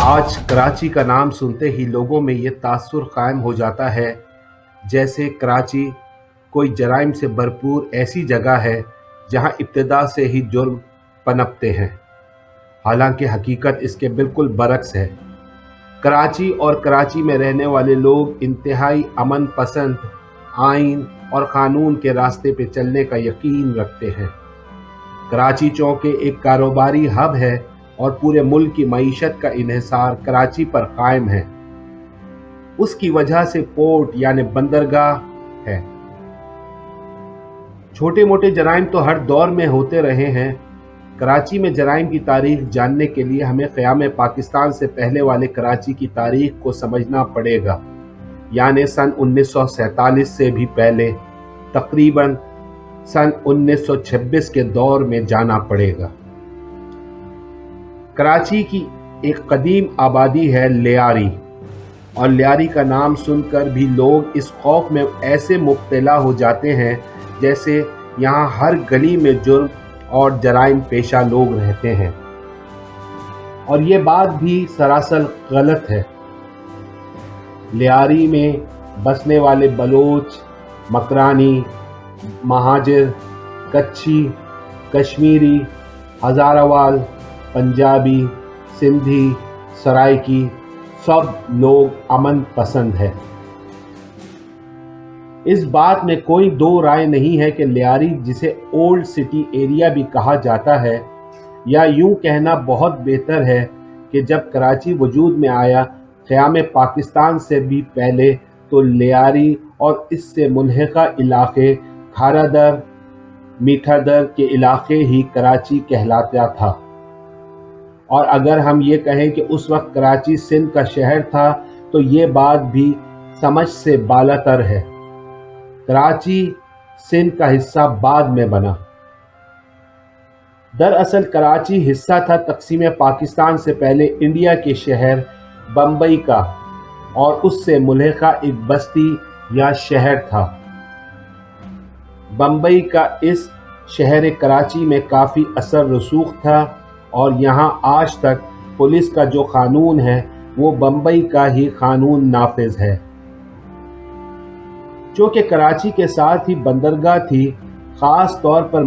آج کراچی کا نام سنتے ہی لوگوں میں یہ تاثر قائم ہو جاتا ہے جیسے کراچی کوئی جرائم سے بھرپور ایسی جگہ ہے جہاں ابتدا سے ہی جرم پنپتے ہیں، حالانکہ حقیقت اس کے بالکل برعکس ہے۔ کراچی اور کراچی میں رہنے والے لوگ انتہائی امن پسند، آئین اور قانون کے راستے پہ چلنے کا یقین رکھتے ہیں۔ کراچی چونکہ ایک کاروباری ہب ہے اور پورے ملک کی معیشت کا انحصار کراچی پر قائم ہے، اس کی وجہ سے پورٹ یعنی بندرگاہ ہے۔ چھوٹے موٹے جرائم تو ہر دور میں ہوتے رہے ہیں۔ کراچی میں جرائم کی تاریخ جاننے کے لیے ہمیں قیام پاکستان سے پہلے والے کراچی کی تاریخ کو سمجھنا پڑے گا، یعنی سن 1947 سے بھی پہلے، تقریباً سن 1926 کے دور میں جانا پڑے گا۔ کراچی کی ایک قدیم آبادی ہے لیاری، اور لیاری کا نام سن کر بھی لوگ اس خوف میں ایسے مبتلا ہو جاتے ہیں جیسے یہاں ہر گلی میں جرم اور جرائم پیشہ لوگ رہتے ہیں، اور یہ بات بھی سراسر غلط ہے۔ لیاری میں بسنے والے بلوچ، مکرانی، مہاجر، کچھی، کشمیری، ہزاروال، پنجابی، سندھی، سرائکی سب لوگ امن پسند ہیں۔ اس بات میں کوئی دو رائے نہیں ہے کہ لیاری، جسے اولڈ سٹی ایریا بھی کہا جاتا ہے، یا یوں کہنا بہت بہتر ہے کہ جب کراچی وجود میں آیا قیام پاکستان سے بھی پہلے، تو لیاری اور اس سے ملحقہ علاقے کھارا در، میٹھا در کے علاقے ہی کراچی کہلاتا تھا۔ اور اگر ہم یہ کہیں کہ اس وقت کراچی سندھ کا شہر تھا تو یہ بات بھی سمجھ سے بالاتر ہے۔ کراچی سندھ کا حصہ بعد میں بنا۔ دراصل کراچی حصہ تھا تقسیم پاکستان سے پہلے انڈیا کے شہر بمبئی کا، اور اس سے ملحقہ ایک بستی یا شہر تھا۔ بمبئی کا اس شہر کراچی میں کافی اثر رسوخ تھا، اور یہاں آج تک پولیس کا جو قانون ہے وہ بمبئی کا ہی قانون نافذ ہے۔ چونکہ کراچی کے ساتھ ہی بندرگاہ تھی، خاص طور پر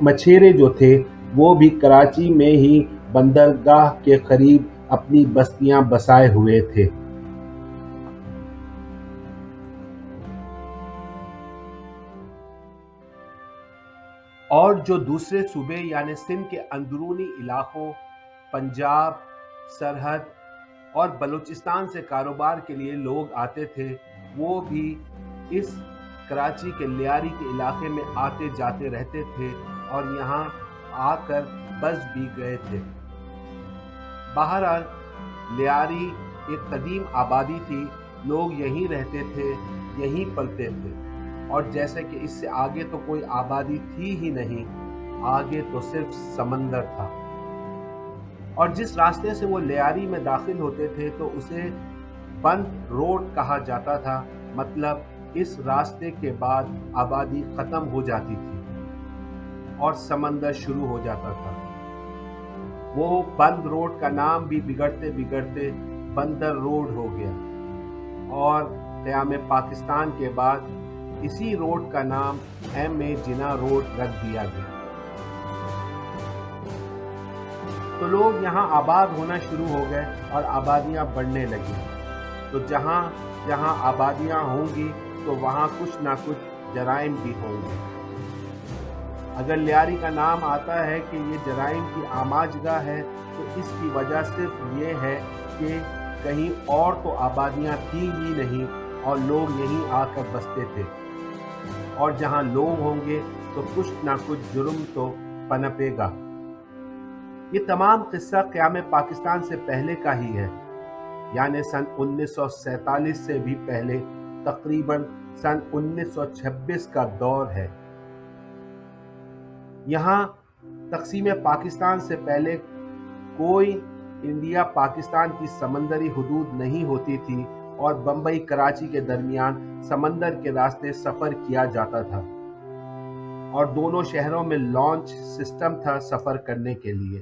مچھیرے جو تھے وہ بھی کراچی میں ہی بندرگاہ کے قریب اپنی بستیاں بسائے ہوئے تھے۔ اور جو دوسرے صوبے یعنی سندھ کے اندرونی علاقوں، پنجاب، سرحد اور بلوچستان سے کاروبار کے لیے لوگ آتے تھے، وہ بھی اس کراچی کے لیاری کے علاقے میں آتے جاتے رہتے تھے اور یہاں آ کر بس بھی گئے تھے۔ بہرحال لیاری ایک قدیم آبادی تھی، لوگ یہیں رہتے تھے، یہیں پلتے تھے، اور جیسے کہ اس سے آگے تو کوئی آبادی تھی ہی نہیں، آگے تو صرف سمندر تھا۔ اور جس راستے سے وہ لیاری میں داخل ہوتے تھے تو اسے بند روڈ کہا جاتا تھا، مطلب اس راستے کے بعد آبادی ختم ہو جاتی تھی اور سمندر شروع ہو جاتا تھا۔ وہ بند روڈ کا نام بھی بگڑتے بگڑتے بندر روڈ ہو گیا، اور قیام پاکستان کے بعد اسی روڈ کا نام ایم اے جناح روڈ رکھ دیا گیا۔ تو لوگ یہاں آباد ہونا شروع ہو گئے اور آبادیاں بڑھنے لگیں۔ تو جہاں جہاں آبادیاں ہوں گی تو وہاں کچھ نہ کچھ جرائم بھی ہوں گے۔ اگر لیاری کا نام آتا ہے کہ یہ جرائم کی آماج گاہ ہے تو اس کی وجہ صرف یہ ہے کہ کہیں اور تو آبادیاں تھیں ہی نہیں اور لوگ یہیں آ کر بستے تھے، اور جہاں لوگ ہوں گے تو کچھ نہ کچھ جرم تو پنپے گا۔ یہ تمام قصہ قیام پاکستان سے پہلے کا ہی ہے، یعنی سن 1947 سے بھی پہلے، تقریباً سن 1926 کا دور ہے۔ یہاں تقسیم پاکستان سے پہلے کوئی انڈیا پاکستان کی سمندری حدود نہیں ہوتی تھی، اور بمبئی کراچی کے درمیان سمندر کے راستے سفر کیا جاتا تھا، اور دونوں شہروں میں لانچ سسٹم تھا سفر کرنے کے لیے۔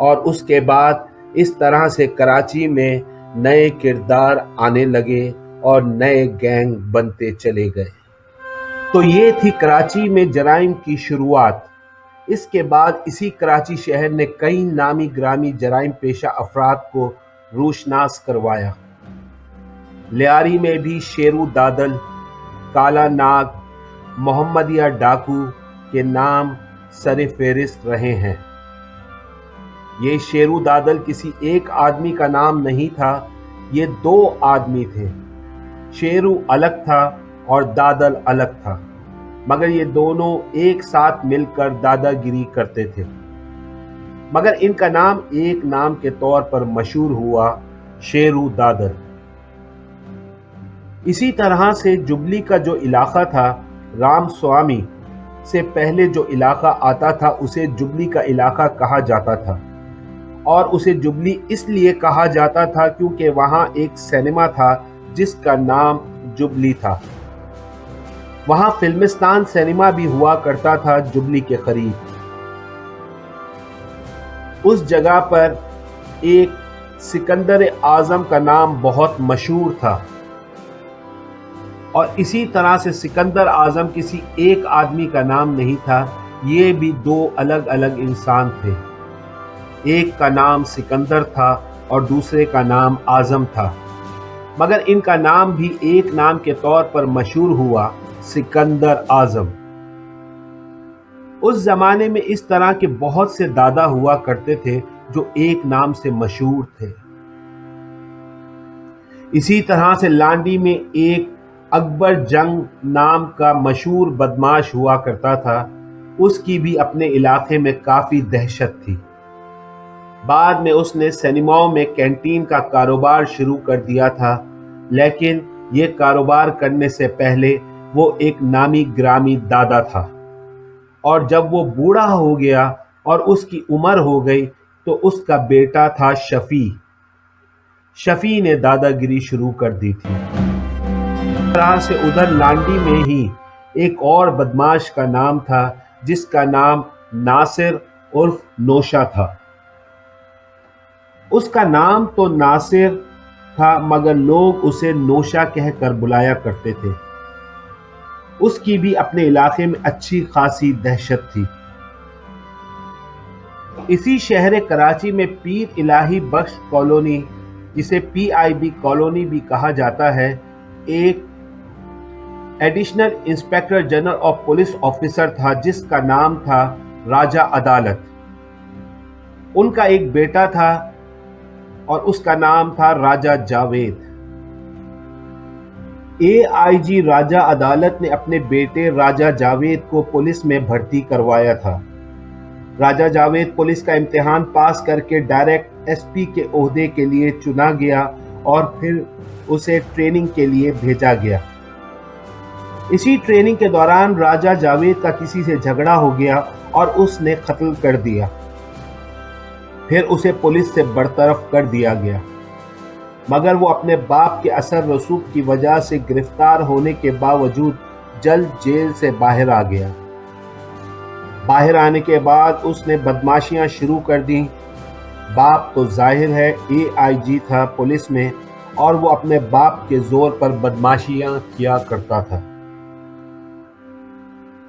اور اس کے بعد اس طرح سے کراچی میں نئے کردار آنے لگے اور نئے گینگ بنتے چلے گئے۔ تو یہ تھی کراچی میں جرائم کی شروعات۔ اس کے بعد اسی کراچی شہر نے کئی نامی گرامی جرائم پیشہ افراد کو روشناس کروایا۔ لیاری میں بھی شیرو دادل، کالا ناگ، محمدیہ ڈاکو کے نام سر فہرست رہے ہیں۔ یہ شیرو دادل کسی ایک آدمی کا نام نہیں تھا، یہ دو آدمی تھے۔ شیرو الگ تھا اور دادل الگ تھا، مگر یہ دونوں ایک ساتھ مل کر دادا گیری کرتے تھے، مگر ان کا نام ایک نام کے طور پر مشہور ہوا، شیرو دادل۔ اسی طرح سے جبلی کا جو علاقہ تھا، رام سوامی سے پہلے جو علاقہ آتا تھا اسے جبلی کا علاقہ کہا جاتا تھا، اور اسے جبلی اس لیے کہا جاتا تھا کیونکہ وہاں ایک سینما تھا جس کا نام جبلی تھا۔ وہاں فلمستان سینما بھی ہوا کرتا تھا جبلی کے قریب۔ اس جگہ پر ایک سکندر اعظم کا نام بہت مشہور تھا، اور اسی طرح سے سکندر اعظم کسی ایک آدمی کا نام نہیں تھا، یہ بھی دو الگ الگ انسان تھے۔ ایک کا نام سکندر تھا اور دوسرے کا نام اعظم تھا، مگر ان کا نام بھی ایک نام کے طور پر مشہور ہوا، سکندر اعظم۔ اس زمانے میں اس طرح کے بہت سے دادا ہوا کرتے تھے جو ایک نام سے مشہور تھے۔ اسی طرح سے لانڈی میں ایک اکبر جنگ نام کا مشہور بدماش ہوا کرتا تھا، اس کی بھی اپنے علاقے میں کافی دہشت تھی۔ بعد میں اس نے سینماؤں میں کینٹین کا کاروبار شروع کر دیا تھا، لیکن یہ کاروبار کرنے سے پہلے وہ ایک نامی گرامی دادا تھا، اور جب وہ بوڑھا ہو گیا اور اس کی عمر ہو گئی تو اس کا بیٹا تھا شفیع۔ شفیع نے دادا گیری شروع کر دی تھی۔ اس طرح سے ادھر لانڈی میں ہی ایک اور بدماش کا نام تھا جس کا نام ناصر عرف نوشا تھا۔ اس کا نام تو ناصر تھا مگر لوگ اسے نوشا کہہ کر بلایا کرتے تھے۔ اس کی بھی اپنے علاقے میں اچھی خاصی دہشت تھی۔ اسی شہر کراچی میں پیر الہی بخش کالونی، جسے PIB کالونی بھی کہا جاتا ہے، ایک additional inspector general of police officer تھا جس کا نام تھا راجہ عدالت۔ ان کا ایک بیٹا تھا اور اس کا نام تھا راجہ جاوید۔ AIG راجہ عدالت نے اپنے بیٹے راجہ جاوید کو پولیس میں بھرتی کروایا تھا۔ راجہ جاوید پولیس کا امتحان پاس کر کے ڈائریکٹ SP کے عہدے کے لیے چنا گیا اور پھر اسے ٹریننگ کے لیے بھیجا گیا۔ اسی ٹریننگ کے دوران راجہ جاوید کا کسی سے جھگڑا ہو گیا اور اس نے قتل کر دیا۔ پھر اسے پولیس سے برطرف کر دیا گیا، مگر وہ اپنے باپ کے اثر رسوخ کی وجہ سے گرفتار ہونے کے باوجود جلد جیل سے باہر آ گیا۔ باہر آنے کے بعد اس نے بدماشیاں شروع کر دیں۔ باپ تو ظاہر ہے AIG تھا پولیس میں، اور وہ اپنے باپ کے زور پر بدماشیاں کیا کرتا تھا۔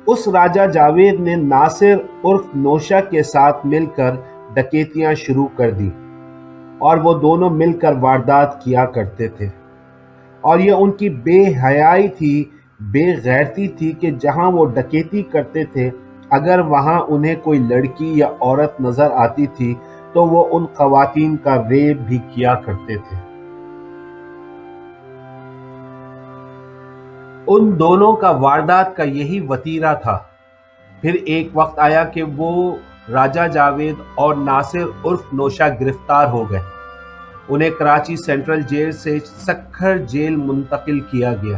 اس راجہ جاوید نے ناصر عرف نوشا کے ساتھ مل کر ڈکیتیاں شروع کر دی، اور وہ دونوں مل کر واردات کیا کرتے تھے، اور یہ ان کی بے حیائی تھی، بے غیرتی تھی کہ جہاں وہ ڈکیتی کرتے تھے اگر وہاں انہیں کوئی لڑکی یا عورت نظر آتی تھی تو وہ ان خواتین کا ریپ بھی کیا کرتے تھے۔ ان دونوں کا واردات کا یہی وتیرہ تھا۔ پھر ایک وقت آیا کہ وہ راجہ جاوید اور ناصر عرف نوشا گرفتار ہو گئے۔ انہیں کراچی سینٹرل جیل سے سکھر جیل منتقل کیا گیا۔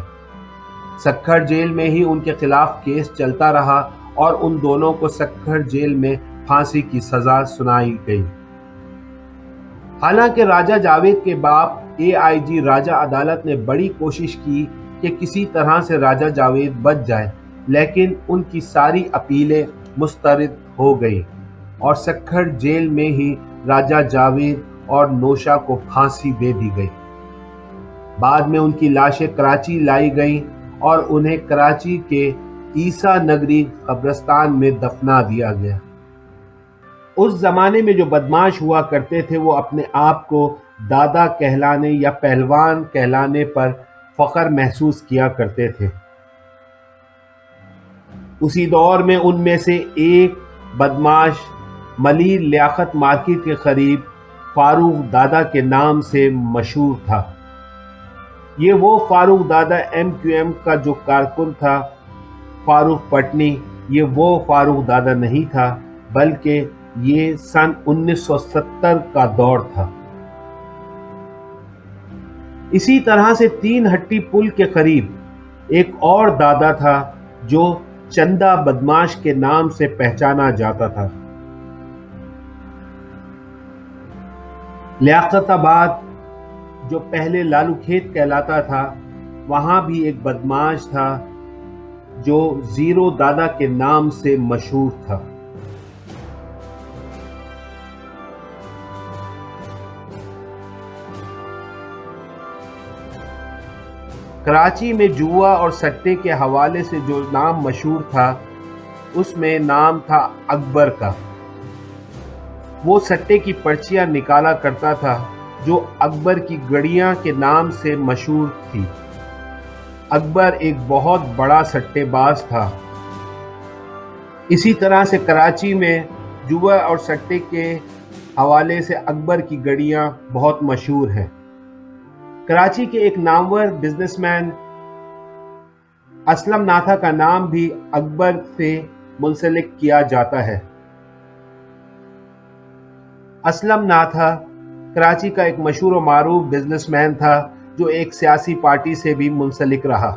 سکھر جیل میں ہی ان کے خلاف کیس چلتا رہا اور ان دونوں کو سکھر جیل میں پھانسی کی سزا سنائی گئی۔ حالانکہ راجہ جاوید کے باپ AIG راجہ عدالت نے بڑی کوشش کی کہ کسی طرح سے راجہ جاوید بچ جائے، لیکن ان کی ساری اپیلیں مسترد ہو گئیں اور سکھر جیل میں ہی راجہ جاوید اور نوشا کو پھانسی دے دی گئی۔ بعد میں ان کی لاشیں کراچی لائی گئیں اور انہیں کراچی کے عیسیٰ نگری قبرستان میں دفنا دیا گیا۔ اس زمانے میں جو بدماش ہوا کرتے تھے وہ اپنے آپ کو دادا کہلانے یا پہلوان کہلانے پر فخر محسوس کیا کرتے تھے۔ اسی دور میں ان میں سے ایک بدماش ملیر لیاقت مارکیٹ کے قریب فاروق دادا کے نام سے مشہور تھا۔ یہ وہ فاروق دادا ایم کیو ایم کا جو کارکن تھا، فاروق پٹنی، یہ وہ فاروق دادا نہیں تھا بلکہ یہ سن 1970 کا دور تھا۔ اسی طرح سے تین ہٹی پل کے قریب ایک اور دادا تھا جو چندہ بدماش کے نام سے پہچانا جاتا تھا۔ لیاقت آباد جو پہلے لالو کھیت کہلاتا تھا، وہاں بھی ایک بدماش تھا جو زیرو دادا کے نام سے مشہور تھا۔ کراچی میں جوا اور سٹے کے حوالے سے جو نام مشہور تھا اس میں نام تھا اکبر کا۔ وہ سٹے کی پرچیاں نکالا کرتا تھا جو اکبر کی گڑیاں کے نام سے مشہور تھی۔ اکبر ایک بہت بڑا سٹے باز تھا۔ اسی طرح سے کراچی میں جوا اور سٹے کے حوالے سے اکبر کی گڑیاں بہت مشہور ہیں۔ کراچی کے ایک نامور بزنس مین اسلم ناتھا کا نام بھی اکبر سے منسلک کیا جاتا ہے۔ اسلم ناتھا کراچی کا ایک مشہور و معروف بزنس مین تھا جو ایک سیاسی پارٹی سے بھی منسلک رہا۔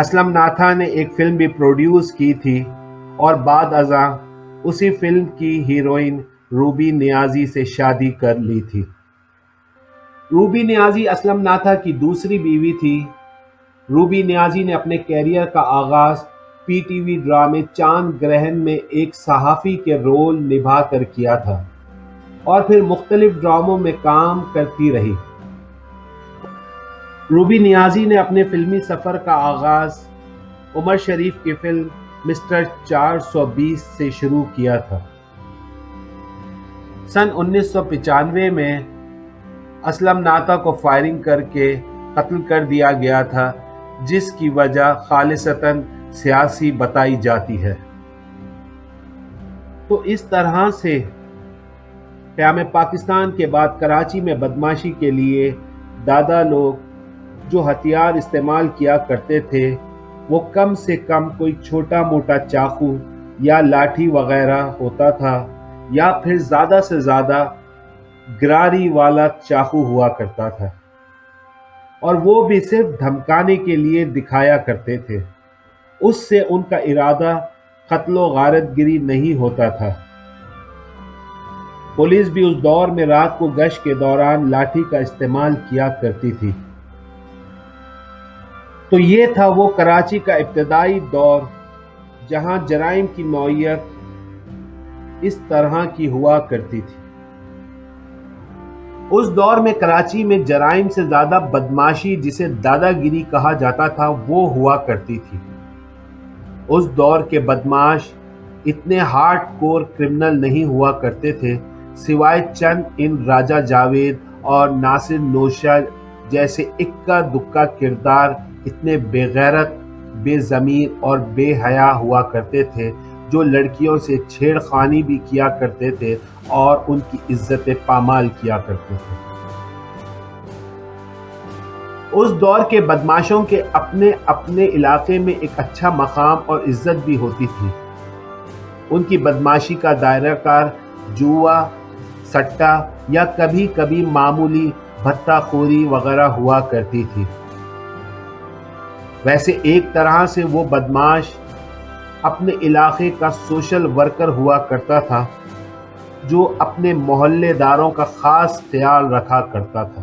اسلم ناتھا نے ایک فلم بھی پروڈیوس کی تھی اور بعد ازاں اسی فلم کی ہیروئن روبی نیازی سے شادی کر لی تھی۔ روبی نیازی اسلم ناتھا کی دوسری بیوی تھی۔ روبی نیازی نے اپنے کیریئر کا آغاز پی ٹی وی ڈرامے چاند گرہن میں ایک صحافی کے رول نبھا کر کیا تھا اور پھر مختلف ڈراموں میں کام کرتی رہی۔ روبی نیازی نے اپنے فلمی سفر کا آغاز عمر شریف کی فلم مسٹر 420 سے شروع کیا تھا۔ سن 1995 میں اسلم ناتھا کو فائرنگ کر کے قتل کر دیا گیا تھا، جس کی وجہ خالصتاً سیاسی بتائی جاتی ہے۔ تو اس طرح سے قیام پاکستان کے بعد کراچی میں بدماشی کے لیے دادا لوگ جو ہتھیار استعمال کیا کرتے تھے وہ کم سے کم کوئی چھوٹا موٹا چاقو یا لاٹھی وغیرہ ہوتا تھا یا پھر زیادہ سے زیادہ گراری والا چاقو ہوا کرتا تھا، اور وہ بھی صرف دھمکانے کے لیے دکھایا کرتے تھے۔ اس سے ان کا ارادہ قتل و غارت گری نہیں ہوتا تھا۔ پولیس بھی اس دور میں رات کو گشت کے دوران لاٹھی کا استعمال کیا کرتی تھی۔ تو یہ تھا وہ کراچی کا ابتدائی دور جہاں جرائم کی نوعیت اس طرح کی ہوا کرتی تھی۔ اس دور میں کراچی میں جرائم سے زیادہ بدماشی، جسے دادا گیری کہا جاتا تھا، وہ ہوا کرتی تھی۔ اس دور کے بدماش اتنے ہارڈ کور کرمنل نہیں ہوا کرتے تھے، سوائے چند ان راجہ جاوید اور ناصر نوشا جیسے اکا دکا کردار اتنے بے غیرت، بے ضمیر اور بے حیا ہوا کرتے تھے جو لڑکیوں سے چھیڑ خانی بھی کیا کرتے تھے اور ان کی عزت پامال کیا کرتے تھے۔ اس دور کے بدماشوں کے اپنے اپنے علاقے میں ایک اچھا مقام اور عزت بھی ہوتی تھی۔ ان کی بدماشی کا دائرہ کار جوا، سٹا یا کبھی کبھی معمولی بھتہ خوری وغیرہ ہوا کرتی تھی۔ ویسے ایک طرح سے وہ بدماش اپنے علاقے کا سوشل ورکر ہوا کرتا تھا جو اپنے محلے داروں کا خاص خیال رکھا کرتا تھا۔